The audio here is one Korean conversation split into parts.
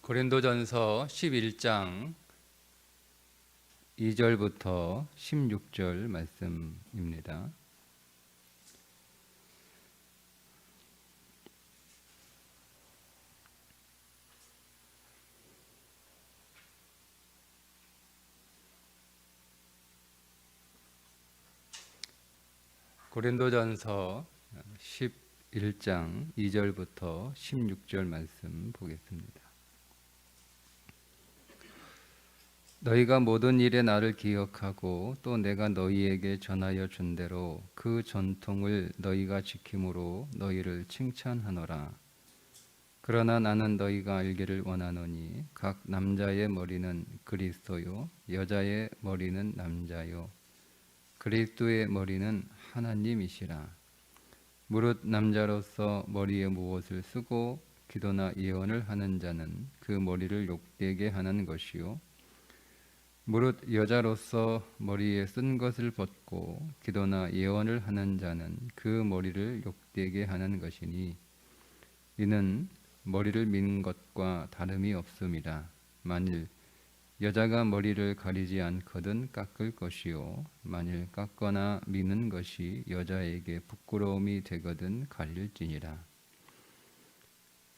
고린도전서 11장 2절부터 16절 말씀입니다. 고린도전서 11장 2절부터 16절 말씀 보겠습니다. 너희가 모든 일에 나를 기억하고 또 내가 너희에게 전하여 준 대로 그 전통을 너희가 지킴으로 너희를 칭찬하노라. 그러나 나는 너희가 알기를 원하노니 각 남자의 머리는 그리스도요 여자의 머리는 남자요 그리스도의 머리는 하나님이시라. 무릇 남자로서 머리에 무엇을 쓰고 기도나 예언을 하는 자는 그 머리를 욕되게 하는 것이요 무릇 여자로서 머리에 쓴 것을 벗고 기도나 예언을 하는 자는 그 머리를 욕되게 하는 것이니 이는 머리를 미는 것과 다름이 없음이라. 만일 여자가 머리를 가리지 않거든 깎을 것이요 만일 깎거나 미는 것이 여자에게 부끄러움이 되거든 가릴지니라.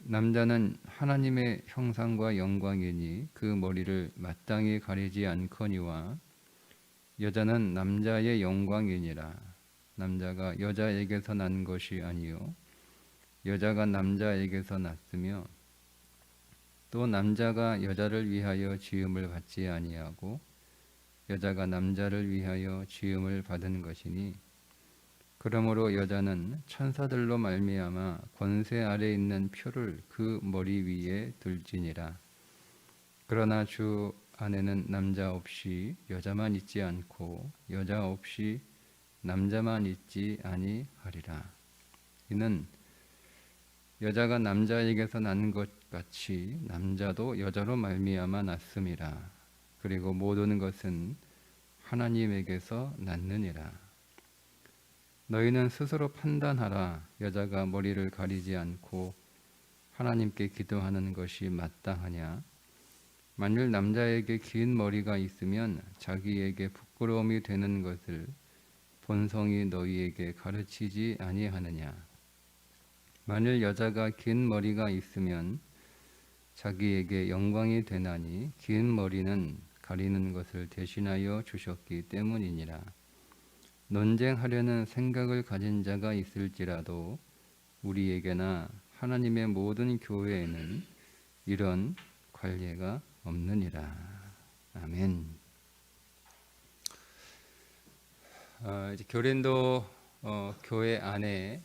남자는 하나님의 형상과 영광이니 그 머리를 마땅히 가리지 않거니와 여자는 남자의 영광이니라. 남자가 여자에게서 난 것이 아니요 여자가 남자에게서 났으며 또 남자가 여자를 위하여 지음을 받지 아니하고 여자가 남자를 위하여 지음을 받은 것이니 그러므로 여자는 천사들로 말미암아 권세 아래 있는 표를 그 머리 위에 둘지니라. 그러나 주 안에는 남자 없이 여자만 있지 않고 여자 없이 남자만 있지 아니하리라. 이는 여자가 남자에게서 난 것 같이 남자도 여자로 말미암아 났음이라. 그리고 모든 것은 하나님에게서 났느니라. 너희는 스스로 판단하라. 여자가 머리를 가리지 않고 하나님께 기도하는 것이 마땅하냐? 만일 남자에게 긴 머리가 있으면 자기에게 부끄러움이 되는 것을 본성이 너희에게 가르치지 아니하느냐? 만일 여자가 긴 머리가 있으면 자기에게 영광이 되나니 긴 머리는 가리는 것을 대신하여 주셨기 때문이니라. 논쟁하려는 생각을 가진 자가 있을지라도 우리에게나 하나님의 모든 교회에는 이런 관례가 없느니라. 아멘. 이제 고린도 교회 안에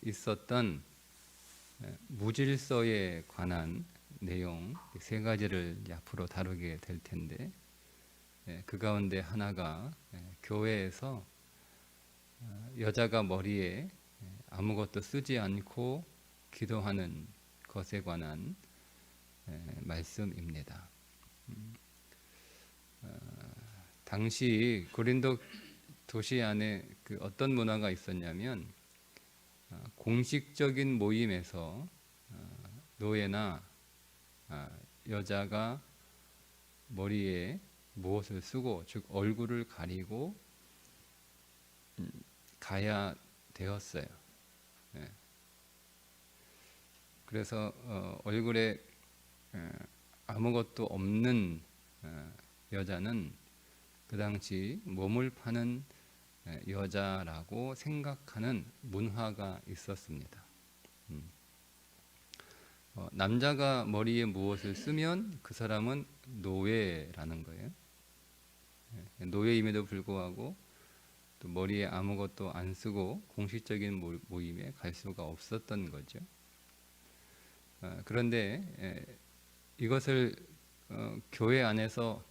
있었던 무질서에 관한 내용 세 가지를 앞으로 다루게 될 텐데 그 가운데 하나가 교회에서 여자가 머리에 아무것도 쓰지 않고 기도하는 것에 관한 말씀입니다. 당시 고린도 도시 안에 어떤 문화가 있었냐면 공식적인 모임에서 노예나 여자가 머리에 무엇을 쓰고 즉 얼굴을 가리고 가야 되었어요. 그래서 얼굴에 아무것도 없는 여자는 그 당시 몸을 파는 여자라고 생각하는 문화가 있었습니다. 남자가 머리에 무엇을 쓰면 그 사람은 노예라는 거예요. 노예임에도 불구하고 또 머리에 아무것도 안 쓰고 공식적인 모임에 갈 수가 없었던 거죠. 그런데 이것을 교회 안에서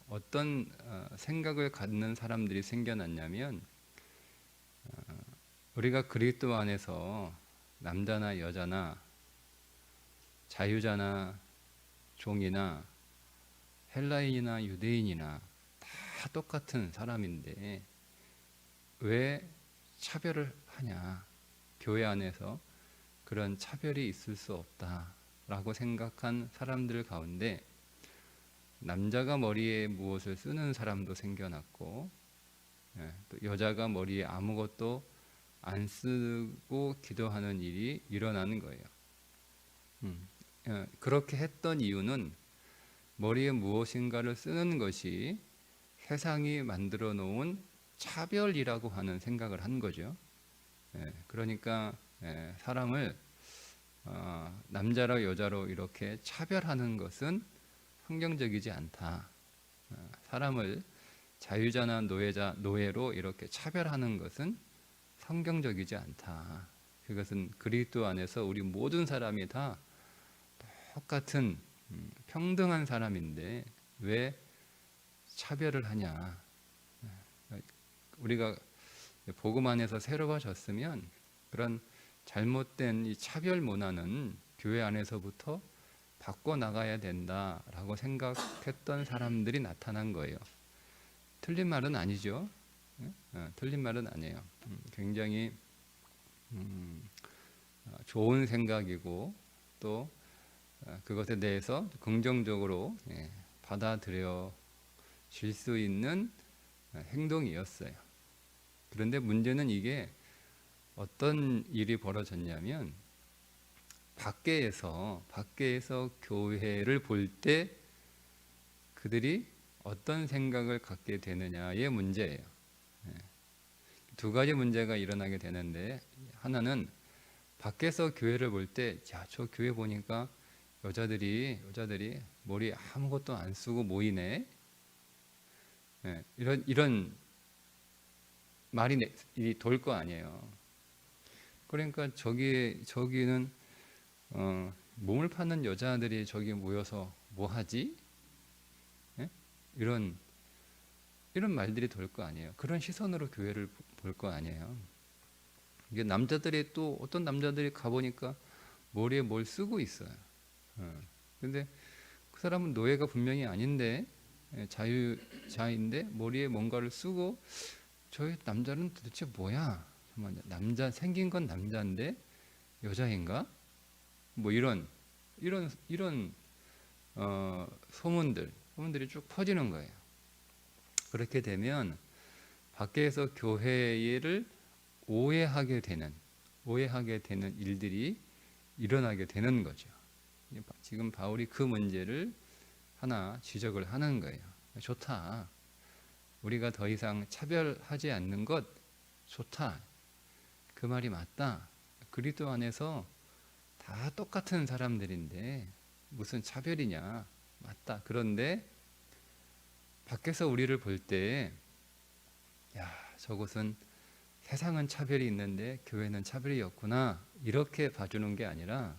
어떤 생각을 갖는 사람들이 생겨났냐면 우리가 그리스도 안에서 남자나 여자나 자유자나 종이나 헬라인이나 유대인이나 다 똑같은 사람인데 왜 차별을 하냐? 교회 안에서 그런 차별이 있을 수 없다라고 생각한 사람들 가운데 남자가 머리에 무엇을 쓰는 사람도 생겨났고, 또 여자가 머리에 아무것도 안 쓰고 기도하는 일이 일어나는 거예요. 그렇게 했던 이유는 머리에 무엇인가를 쓰는 것이 세상이 만들어 놓은 차별이라고 하는 생각을 한 거죠. 그러니까 사람을 남자로 여자로 이렇게 차별하는 것은 성경적이지 않다. 사람을 자유자나 노예로 이렇게 차별하는 것은 성경적이지 않다. 그것은 그리스도 안에서 우리 모든 사람이 다 똑같은 평등한 사람인데 왜 차별을 하냐. 우리가 복음 안에서 새로워졌으면 그런 잘못된 이 차별 문화는 교회 안에서부터 바꿔나가야 된다라고 생각했던 사람들이 나타난 거예요. 틀린 말은 아니죠. 틀린 말은 아니에요. 굉장히 좋은 생각이고 또 그것에 대해서 긍정적으로 받아들여질 수 있는 행동이었어요. 그런데 문제는 이게 어떤 일이 벌어졌냐면 밖에서 교회를 볼 때 그들이 어떤 생각을 갖게 되느냐의 문제예요. 두 가지 문제가 일어나게 되는데, 하나는 밖에서 교회를 볼 때, 야, 저 교회 보니까 여자들이 머리 아무것도 안 쓰고 모이네. 이런 말이 돌 거 아니에요. 그러니까 저기는 몸을 파는 여자들이 저기 모여서 뭐 하지? 이런 말들이 돌 거 아니에요. 그런 시선으로 교회를 볼 거 아니에요. 이게 남자들이 또 어떤 남자들이 가보니까 머리에 뭘 쓰고 있어요. 근데 그 사람은 노예가 분명히 아닌데 자유자인데 머리에 뭔가를 쓰고 저희 남자는 도대체 뭐야? 잠깐만요. 남자 생긴 건 남자인데 여자인가? 뭐 이런 소문들이 쭉 퍼지는 거예요. 그렇게 되면 밖에서 교회를 오해하게 되는 일들이 일어나게 되는 거죠. 지금 바울이 그 문제를 하나 지적을 하는 거예요. 좋다. 우리가 더 이상 차별하지 않는 것 좋다. 그 말이 맞다. 그리스도 안에서 다 똑같은 사람들인데 무슨 차별이냐. 맞다. 그런데 밖에서 우리를 볼 때 야, 저곳은 세상은 차별이 있는데 교회는 차별이 없구나. 이렇게 봐주는 게 아니라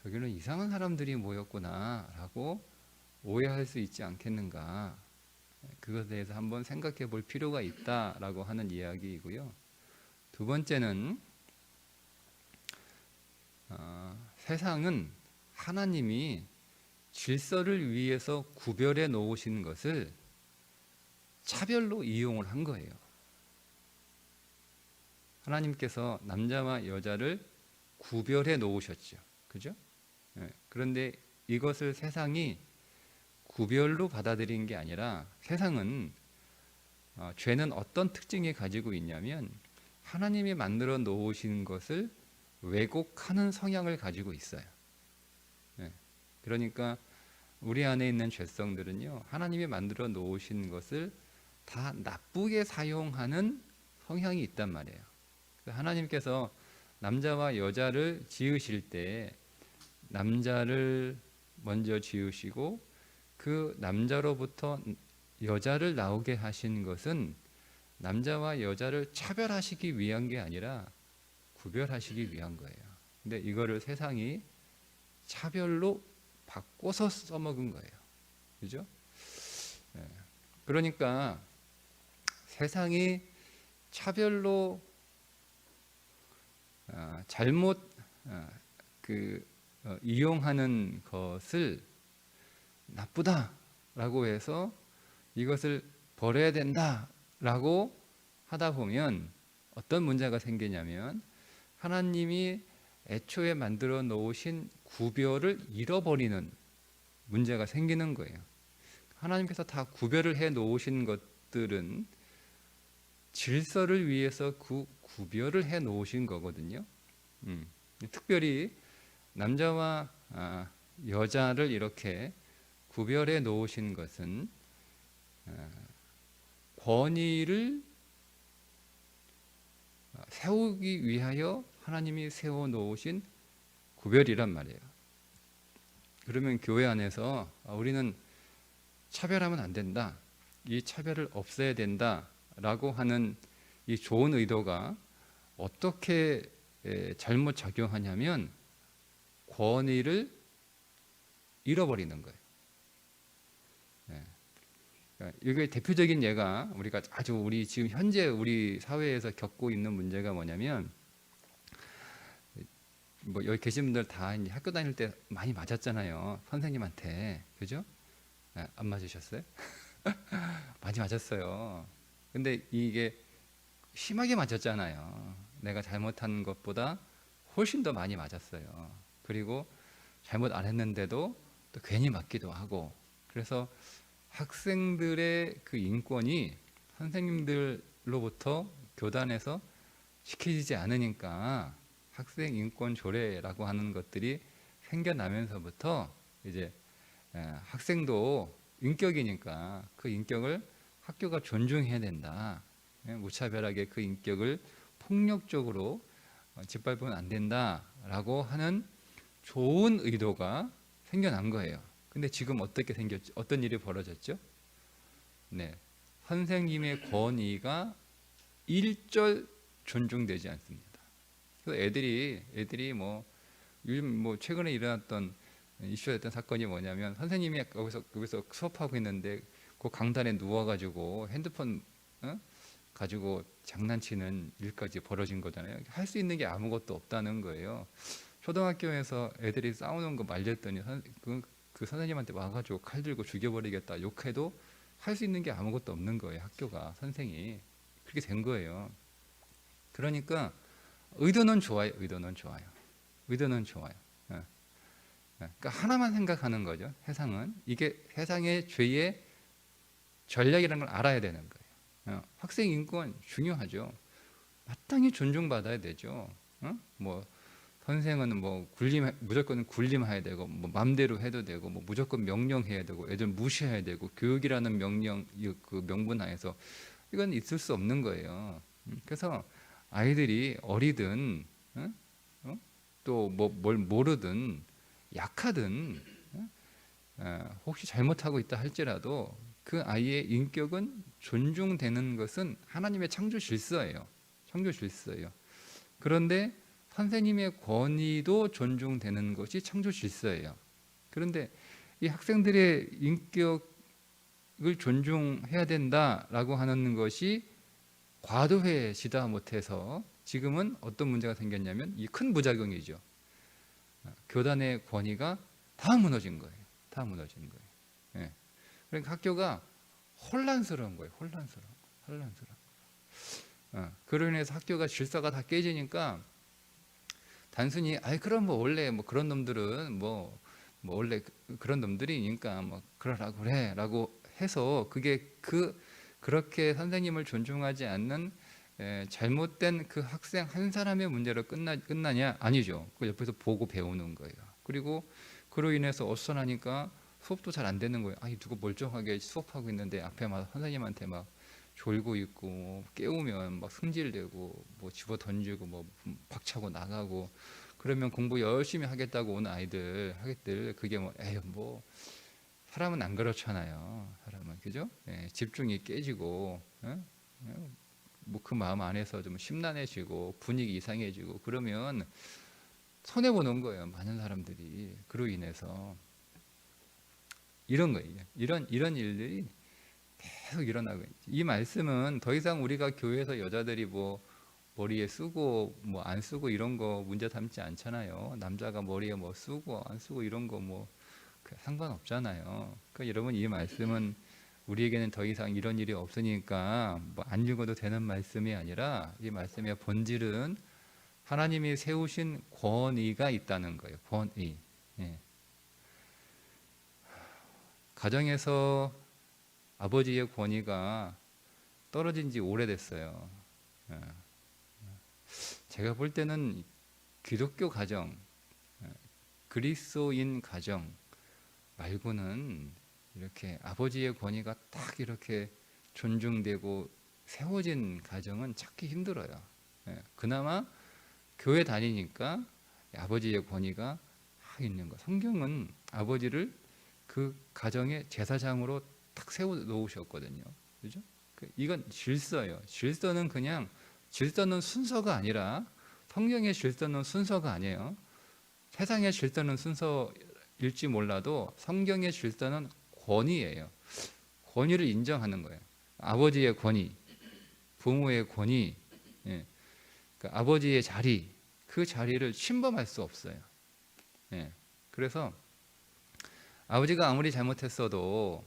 저기는 이상한 사람들이 모였구나 라고 오해할 수 있지 않겠는가. 그것에 대해서 한번 생각해 볼 필요가 있다라고 하는 이야기이고요. 두 번째는 세상은 하나님이 질서를 위해서 구별해 놓으신 것을 차별로 이용을 한 거예요. 하나님께서 남자와 여자를 구별해 놓으셨죠. 그죠? 그런데 이것을 세상이 구별로 받아들인 게 아니라 세상은 죄는 어떤 특징이 가지고 있냐면 하나님이 만들어 놓으신 것을 왜곡하는 성향을 가지고 있어요. 그러니까 우리 안에 있는 죄성들은요, 하나님이 만들어 놓으신 것을 다 나쁘게 사용하는 성향이 있단 말이에요. 하나님께서 남자와 여자를 지으실 때 남자를 먼저 지으시고 그 남자로부터 여자를 나오게 하신 것은 남자와 여자를 차별하시기 위한 게 아니라 구별하시기 위한 거예요. 근데 이거를 세상이 차별로 바꿔서 써먹은 거예요. 그죠? 그러니까 세상이 차별로 잘못 이용하는 것을 나쁘다라고 해서 이것을 버려야 된다라고 하다 보면 어떤 문제가 생기냐면 하나님이 애초에 만들어 놓으신 구별을 잃어버리는 문제가 생기는 거예요. 하나님께서 다 구별을 해 놓으신 것들은 질서를 위해서 그 구별을 해 놓으신 거거든요. 특별히 남자와 여자를 이렇게 구별해 놓으신 것은 권위를 세우기 위하여 하나님이 세워 놓으신 구별이란 말이에요. 그러면 교회 안에서 우리는 차별하면 안 된다, 이 차별을 없애야 된다라고 하는 이 좋은 의도가 어떻게 잘못 작용하냐면 권위를 잃어버리는 거예요. 이게 대표적인 예가 우리가 아주 우리 지금 현재 우리 사회에서 겪고 있는 문제가 뭐냐면, 뭐 여기 계신 분들 다 이제 학교 다닐 때 많이 맞았잖아요, 선생님한테. 그죠? 안 맞으셨어요? 많이 맞았어요. 근데 이게 심하게 맞았잖아요. 내가 잘못한 것보다 훨씬 더 많이 맞았어요. 그리고 잘못 안 했는데도 또 괜히 맞기도 하고. 그래서 학생들의 그 인권이 선생님들로부터 교단에서 지켜지지 않으니까 학생 인권 조례라고 하는 것들이 생겨나면서부터 이제 학생도 인격이니까 그 인격을 학교가 존중해야 된다, 무차별하게 그 인격을 폭력적으로 짓밟으면 안 된다라고 하는 좋은 의도가 생겨난 거예요. 근데 지금 어떻게 생겼죠? 어떤 일이 벌어졌죠? 네, 선생님의 권위가 일절 존중되지 않습니다. 그래서 애들이 뭐 요즘 뭐 최근에 일어났던 이슈였던 사건이 뭐냐면, 선생님이 거기서 수업하고 있는데 그 강단에 누워가지고 핸드폰 가지고 장난치는 일까지 벌어진 거잖아요. 할 수 있는 게 아무것도 없다는 거예요. 초등학교에서 애들이 싸우는 거 말렸더니 그 선생님한테 와가지고 칼 들고 죽여버리겠다 욕해도 할 수 있는 게 아무것도 없는 거예요. 학교가, 선생이. 그렇게 된 거예요. 그러니까 의도는 좋아요. 의도는 좋아요. 의도는 좋아요. 그러니까 하나만 생각하는 거죠. 세상은 이게 세상의 죄의 전략이라는 걸 알아야 되는 거예요. 학생 인권 중요하죠. 마땅히 존중받아야 되죠. 뭐 선생은 뭐 무조건 군림해야 되고, 뭐 맘대로 해도 되고, 뭐 무조건 명령해야 되고, 애들 무시해야 되고, 교육이라는 명령 그 명분 하에서 이건 있을 수 없는 거예요. 그래서 아이들이 어리든 또 뭐 뭘 모르든 약하든 혹시 잘못하고 있다 할지라도 그 아이의 인격은 존중되는 것은 하나님의 창조 질서예요. 창조 질서예요. 그런데 선생님의 권위도 존중되는 것이 창조 질서예요. 그런데 이 학생들의 인격을 존중해야 된다라고 하는 것이 과도해지다 못해서 지금은 어떤 문제가 생겼냐면 이 큰 부작용이죠. 교단의 권위가 다 무너진 거예요. 다 무너진 거예요. 예. 그러니까 학교가 혼란스러운 거예요. 혼란스러운. 그로 인해서 학교가 질서가 다 깨지니까 단순히 그럼 뭐 원래 뭐 그런 놈들은 뭐 원래 그런 놈들이니까 뭐 그러라고 그래라고 해서 그렇게 선생님을 존중하지 않는 잘못된 그 학생 한 사람의 문제로 끝나냐? 아니죠. 그 옆에서 보고 배우는 거예요. 그리고 그로 인해서 어수선하니까 수업도 잘 안 되는 거예요. 누가 멀쩡하게 수업하고 있는데 앞에 막 선생님한테 막 졸고 있고 깨우면 막 승질내고 뭐 집어 던지고 뭐 박차고 나가고, 그러면 공부 열심히 하겠다고 온 아이들 그게 뭐 사람은 안 그렇잖아요. 사람은, 그죠? 집중이 깨지고 뭐 그 마음 안에서 좀 심란해지고 분위기 이상해지고 그러면 손해 보는 거예요. 많은 사람들이. 그로 인해서 이런 거예요. 이런 일들이 계속 일어나고 있죠. 이 말씀은 더 이상 우리가 교회에서 여자들이 뭐 머리에 쓰고 뭐 안 쓰고 이런 거 문제 삼지 않잖아요. 남자가 머리에 뭐 쓰고 안 쓰고 이런 거 뭐 상관없잖아요. 그러니까 여러분, 이 말씀은 우리에게는 더 이상 이런 일이 없으니까 뭐 안 읽어도 되는 말씀이 아니라, 이 말씀의 본질은 하나님이 세우신 권위가 있다는 거예요. 권위. 예. 가정에서 아버지의 권위가 떨어진 지 오래됐어요. 예. 제가 볼 때는 기독교 가정, 그리스도인 가정 말고는 이렇게 아버지의 권위가 딱 이렇게 존중되고 세워진 가정은 찾기 힘들어요. 그나마 교회 다니니까 아버지의 권위가 있는 거. 성경은 아버지를 그 가정의 제사장으로 딱 세워 놓으셨거든요. 그죠? 이건 질서예요. 질서는 순서가 아니라, 성경의 질서는 순서가 아니에요. 세상의 질서는 순서일지 몰라도 성경의 질서는 권위예요. 권위를 인정하는 거예요. 아버지의 권위, 부모의 권위, 예. 그러니까 아버지의 자리, 그 자리를 침범할 수 없어요. 예. 그래서 아버지가 아무리 잘못했어도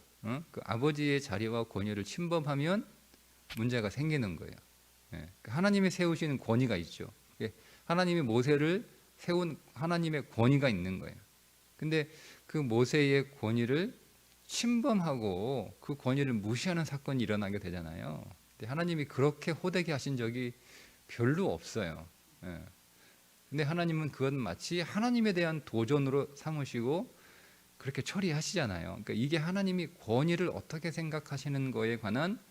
그 아버지의 자리와 권위를 침범하면 문제가 생기는 거예요. 예. 하나님이 세우시는 권위가 있죠. 하나님이 모세를 세운 하나님의 권위가 있는 거예요. 근데 그 모세의 권위를 침범하고 그 권위를 무시하는 사건이 일어나게 되잖아요. 근데 하나님이 그렇게 호되게 하신 적이 별로 없어요. 예. 근데 하나님은 그건 마치 하나님에 대한 도전으로 삼으시고 그렇게 처리하시잖아요. 그러니까 이게 하나님이 권위를 어떻게 생각하시는 거에 관한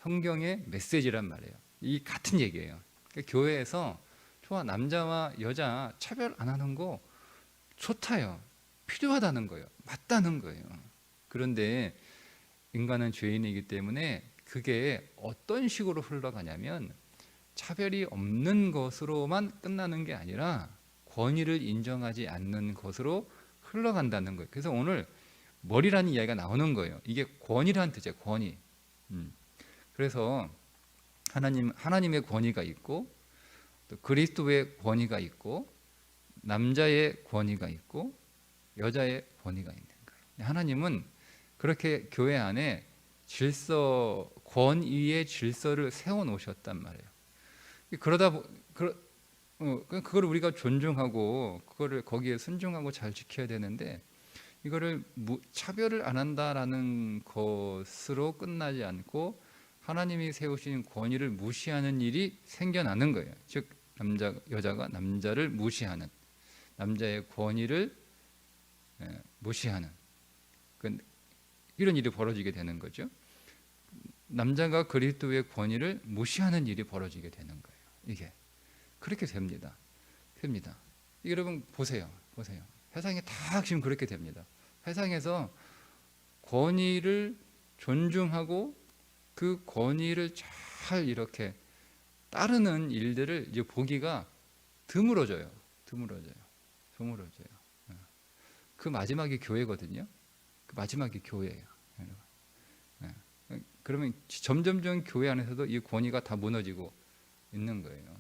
성경의 메시지란 말이에요. 이 같은 얘기예요. 그러니까 교회에서 좋아, 남자와 여자 차별 안 하는 거 좋다요. 필요하다는 거예요. 맞다는 거예요. 그런데 인간은 죄인이기 때문에 그게 어떤 식으로 흘러가냐면 차별이 없는 것으로만 끝나는 게 아니라 권위를 인정하지 않는 것으로 흘러간다는 거예요. 그래서 오늘 머리라는 이야기가 나오는 거예요. 이게 권위라는 뜻이에요. 권위. 그래서 하나님의 권위가 있고 또 그리스도의 권위가 있고 남자의 권위가 있고 여자의 권위가 있는 거예요. 하나님은 그렇게 교회 안에 권위의 질서를 세워 놓으셨단 말이에요. 그걸 우리가 존중하고 그거를 거기에 순종하고 잘 지켜야 되는데 이거를 차별을 안 한다라는 것으로 끝나지 않고 하나님이 세우신 권위를 무시하는 일이 생겨나는 거예요. 즉 여자가 남자를 무시하는, 남자의 권위를 무시하는 이런 일이 벌어지게 되는 거죠. 남자가 그리스도의 권위를 무시하는 일이 벌어지게 되는 거예요. 이게 그렇게 됩니다. 여러분 보세요. 세상에 다 지금 그렇게 됩니다. 세상에서 권위를 존중하고 그 권위를 잘 이렇게 따르는 일들을 이제 보기가 드물어져요. 그 마지막이 교회거든요. 그 마지막이 교회예요. 그러면 점점점 교회 안에서도 이 권위가 다 무너지고 있는 거예요.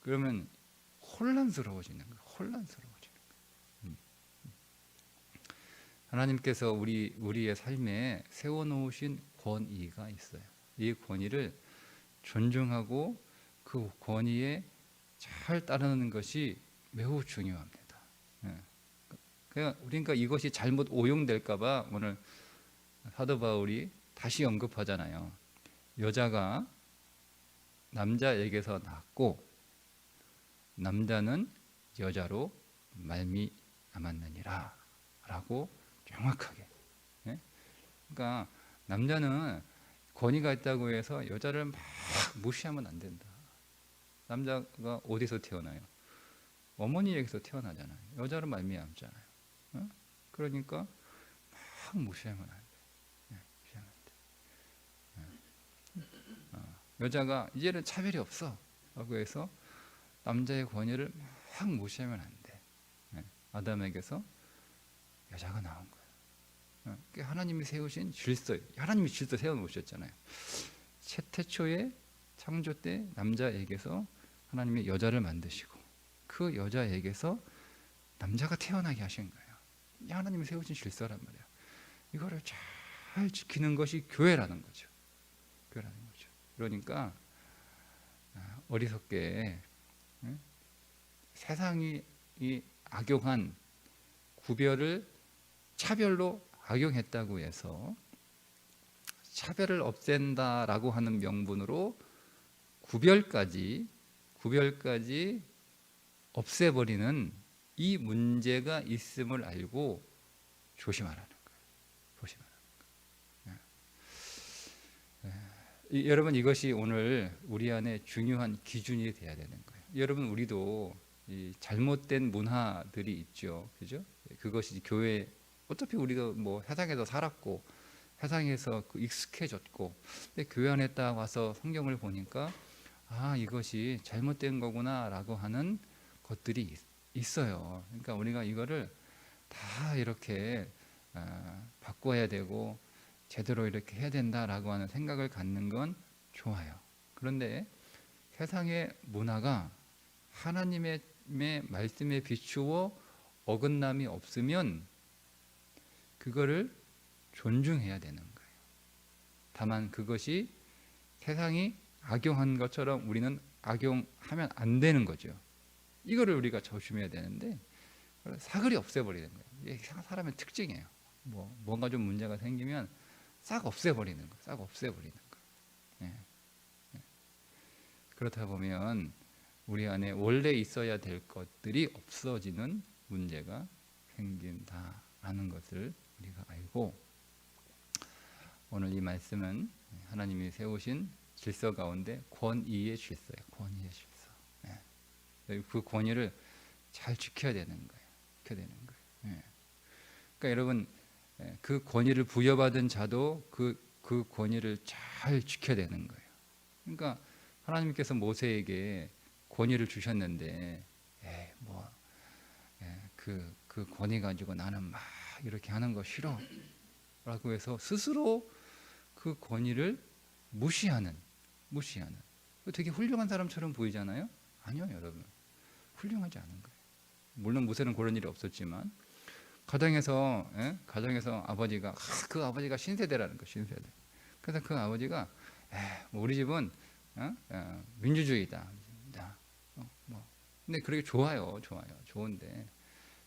그러면 혼란스러워지는 거예요. 하나님께서 우리의 삶에 세워놓으신 권위가 있어요. 이 권위를 존중하고 그 권위에 잘 따르는 것이 매우 중요합니다. 그러니까 이것이 잘못 오용될까봐 오늘 사도 바울이 다시 언급하잖아요. 여자가 남자에게서 낳았고 남자는 여자로 말미암았느니라 라고 정확하게. 그러니까 남자는 권위가 있다고 해서 여자를 막 무시하면 안 된다. 남자가 어디서 태어나요? 어머니에게서 태어나잖아요. 여자로 말미암잖아요. 그러니까 막 무시하면 안 돼. 여자가 이제는 차별이 없어 라고 해서 남자의 권위를 막 무시하면 안 돼. 아담에게서 여자가 나온 거예요. 하나님이 세우신 질서, 하나님이 질서 세워놓으셨잖아요. 태초에 창조 때 남자에게서 하나님이 여자를 만드시고 그 여자에게서 남자가 태어나게 하신 거예요. 하나님이 세우신 질서란 말이에요. 이거를 잘 지키는 것이 교회라는 거죠. 그러니까 어리석게 세상이 이 악용한 구별을 차별로 악용했다고 해서 차별을 없앤다라고 하는 명분으로 구별까지 없애버리는 이 문제가 있음을 알고 조심하라는 거예요. 조심하라는 거예요. 여러분, 이것이 오늘 우리 안에 중요한 기준이 돼야 되는 거예요. 여러분, 우리도 이 잘못된 문화들이 있죠, 그죠? 그것이 교회, 어차피 우리도 뭐 세상에서 살았고 세상에서 익숙해졌고, 근데 교회 안에 딱 와서 성경을 보니까 아, 이것이 잘못된 거구나라고 하는 것들이 있어요. 그러니까 우리가 이거를 다 이렇게 바꿔야 되고 제대로 이렇게 해야 된다라고 하는 생각을 갖는 건 좋아요. 그런데 세상의 문화가 하나님의 말씀에 비추어 어긋남이 없으면 그거를 존중해야 되는 거예요. 다만 그것이 세상이 악용한 것처럼 우리는 악용하면 안 되는 거죠. 이거를 우리가 조심해야 되는데 사글이 없애버리는 거예요. 이게 사람의 특징이에요. 뭔가 좀 문제가 생기면 싹 없애버리는 거예요. 싹 없애버리는 거예요. 예. 그렇다 보면 우리 안에 원래 있어야 될 것들이 없어지는 문제가 생긴다라는 것을 우리가 알고, 오늘 이 말씀은 하나님이 세우신 질서 가운데 권위의 질서예요. 권위의 질서. 그 권위를 잘 지켜야 되는 거예요. 지켜야 되는 거예요. 그러니까 여러분, 그 권위를 부여받은 자도 그 권위를 잘 지켜야 되는 거예요. 그러니까 하나님께서 모세에게 권위를 주셨는데, 그 권위 가지고 나는 막 이렇게 하는 거 싫어라고 해서 스스로 그 권위를 무시하는 되게 훌륭한 사람처럼 보이잖아요. 아니요, 여러분, 훌륭하지 않은 거예요. 물론 모세는 그런 일이 없었지만 가정에서 아버지가 그 아버지가 신세대라는 거, 신세대. 그래서 그 아버지가 우리 집은 민주주의다. 근데 그렇게 좋은데,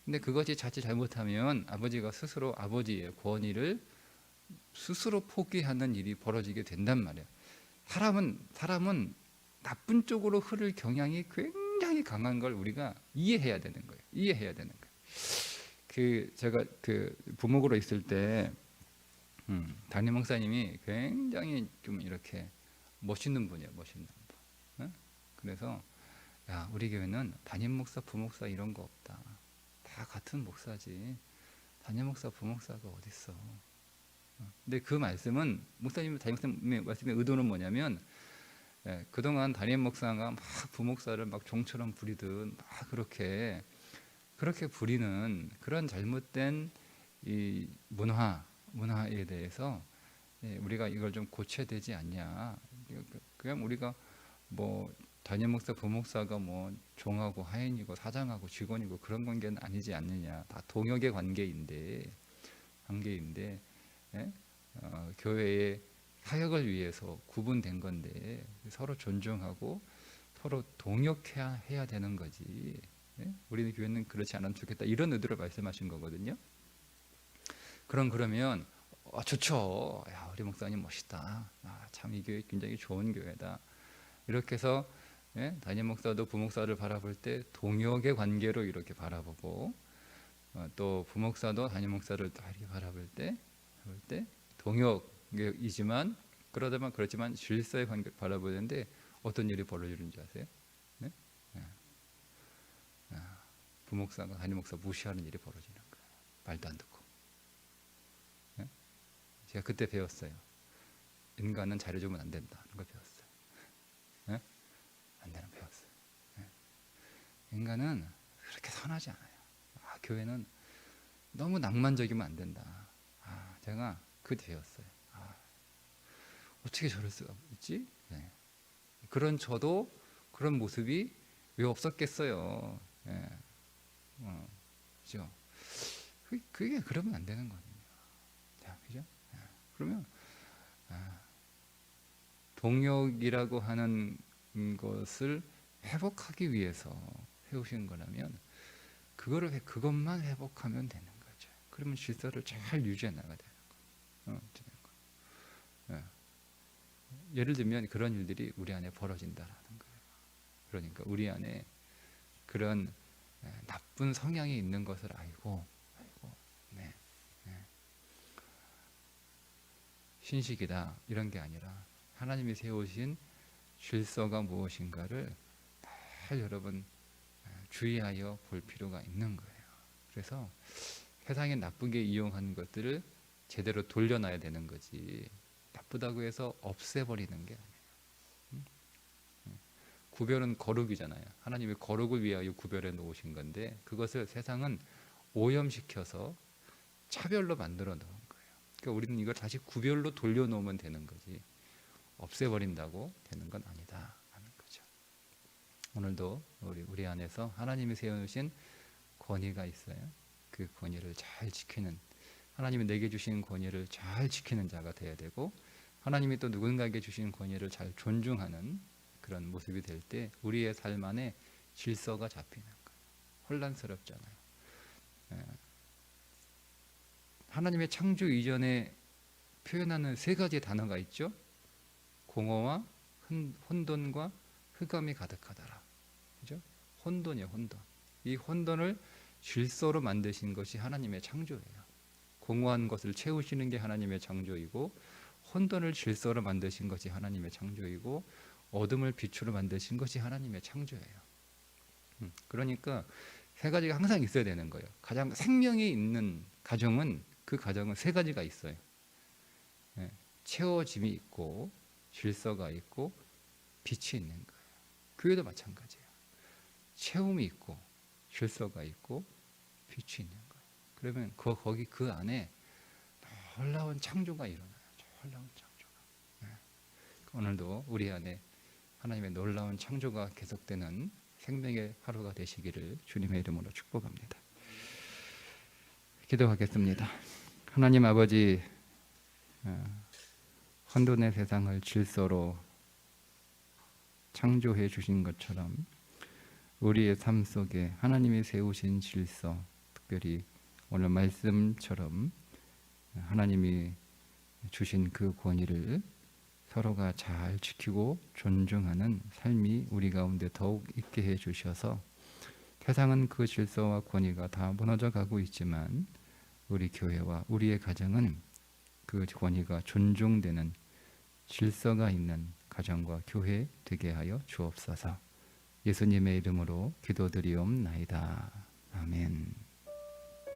근데 그것이 자칫 잘못하면 아버지가 스스로 아버지의 권위를 스스로 포기하는 일이 벌어지게 된단 말이에요. 사람은 나쁜 쪽으로 흐를 경향이 굉장히 강한 걸 우리가 이해해야 되는 거예요. 제가 부목으로 있을 때 담임 목사님이 굉장히 좀 이렇게 멋있는 분이에요. 멋있는 분. 그래서 우리 교회는 담임 목사, 부목사 이런 거 없다. 다 같은 목사지. 담임 목사, 부목사가 어딨어. 근데 그 말씀은 담임 목사님의 말씀의 의도는 뭐냐면, 그동안 담임 목사가 막 부목사를 막 종처럼 부리듯 막 그렇게 부리는 그런 잘못된 이 문화에 대해서 우리가 이걸 좀 고쳐야 되지 않냐. 그냥 우리가 뭐 담임 목사, 부목사가 뭐 종하고 하인이고 사장하고 직원이고 그런 관계는 아니지 않느냐. 다 동역의 관계인데 교회의 사역을 위해서 구분된 건데 서로 존중하고 서로 동역해야 되는 거지. 우리 교회는 그렇지 않으면 좋겠다, 이런 의도를 말씀하신 거거든요. 그러면 좋죠. 우리 목사님 멋있다. 참 이 교회 굉장히 좋은 교회다. 이렇게 해서 담임 목사도 부목사를 바라볼 때 동역의 관계로 이렇게 바라보고, 또 부목사도 담임 목사를 이렇게 바라볼 때 동역이지만 그렇지만 질서의 관계를 바라보는데 어떤 일이 벌어지는지 아세요? 부목사가 담임 목사 무시하는 일이 벌어지는 거예요. 말도 안 듣고. 제가 그때 배웠어요. 인간은 잘해주면 안 된다. 그런 걸 배웠어요. 안 되는 배웠어요. 인간은 그렇게 선하지 않아요. 교회는 너무 낭만적이면 안 된다. 제가 그때 배웠어요. 어떻게 저럴 수가 있지? 저도 그런 모습이 왜 없었겠어요. 그죠? 그게 그러면 안 되는 거예요. 그죠? 그러면 동역이라고 하는 것을 회복하기 위해서 세우신 거라면 그것만 회복하면 되는 거죠. 그러면 질서를 잘 유지해 나가야 되는 거예요. 예. 예를 들면 그런 일들이 우리 안에 벌어진다라는 거예요. 그러니까 우리 안에 그런 나쁜 성향이 있는 것을 알고 네, 네. 신식이다 이런 게 아니라 하나님이 세우신 질서가 무엇인가를 잘 여러분 주의하여 볼 필요가 있는 거예요. 그래서 세상에 나쁘게 이용한 것들을 제대로 돌려놔야 되는 거지, 나쁘다고 해서 없애버리는 게 아니에요. 구별은 거룩이잖아요. 하나님이 거룩을 위하여 구별해 놓으신 건데 그것을 세상은 오염시켜서 차별로 만들어 놓은 거예요. 그러니까 우리는 이걸 다시 구별로 돌려놓으면 되는 거지 없애버린다고 되는 건 아니다 하는 거죠. 오늘도 우리 안에서 하나님이 세우신 권위가 있어요. 그 권위를 잘 지키는, 하나님이 내게 주신 권위를 잘 지키는 자가 되어야 되고, 하나님이 또 누군가에게 주신 권위를 잘 존중하는 그런 모습이 될 때 우리의 삶 안에 질서가 잡히는 거예요. 혼란스럽잖아요. 하나님의 창조 이전에 표현하는 세 가지 단어가 있죠. 공허와 혼돈과 흑암이 가득하더라. 그죠? 혼돈이에요, 혼돈. 이 혼돈을 질서로 만드신 것이 하나님의 창조예요. 공허한 것을 채우시는 게 하나님의 창조이고, 혼돈을 질서로 만드신 것이 하나님의 창조이고, 어둠을 빛으로 만드신 것이 하나님의 창조예요. 그러니까 세 가지가 항상 있어야 되는 거예요. 가장 생명이 있는 가정은, 그 가정은 세 가지가 있어요. 채워짐이 있고 질서가 있고 빛이 있는 거예요. 교회도 마찬가지예요. 채움이 있고 질서가 있고 빛이 있는 거예요. 그러면 거기 그 안에 놀라운 창조가 일어나요. 놀라운 창조가. 오늘도 우리 안에 하나님의 놀라운 창조가 계속되는 생명의 하루가 되시기를 주님의 이름으로 축복합니다. 기도하겠습니다. 하나님 아버지, 혼돈의 세상을 질서로 창조해 주신 것처럼 우리의 삶 속에 하나님이 세우신 질서, 특별히 오늘 말씀처럼 하나님이 주신 그 권위를 서로가 잘 지키고 존중하는 삶이 우리 가운데 더욱 있게 해 주셔서, 세상은 그 질서와 권위가 다 무너져 가고 있지만 우리 교회와 우리의 가정은 그 권위가 존중되는 질서가 있는 가정과 교회 되게 하여 주옵소서. 예수님의 이름으로 기도드리옵나이다. 아멘.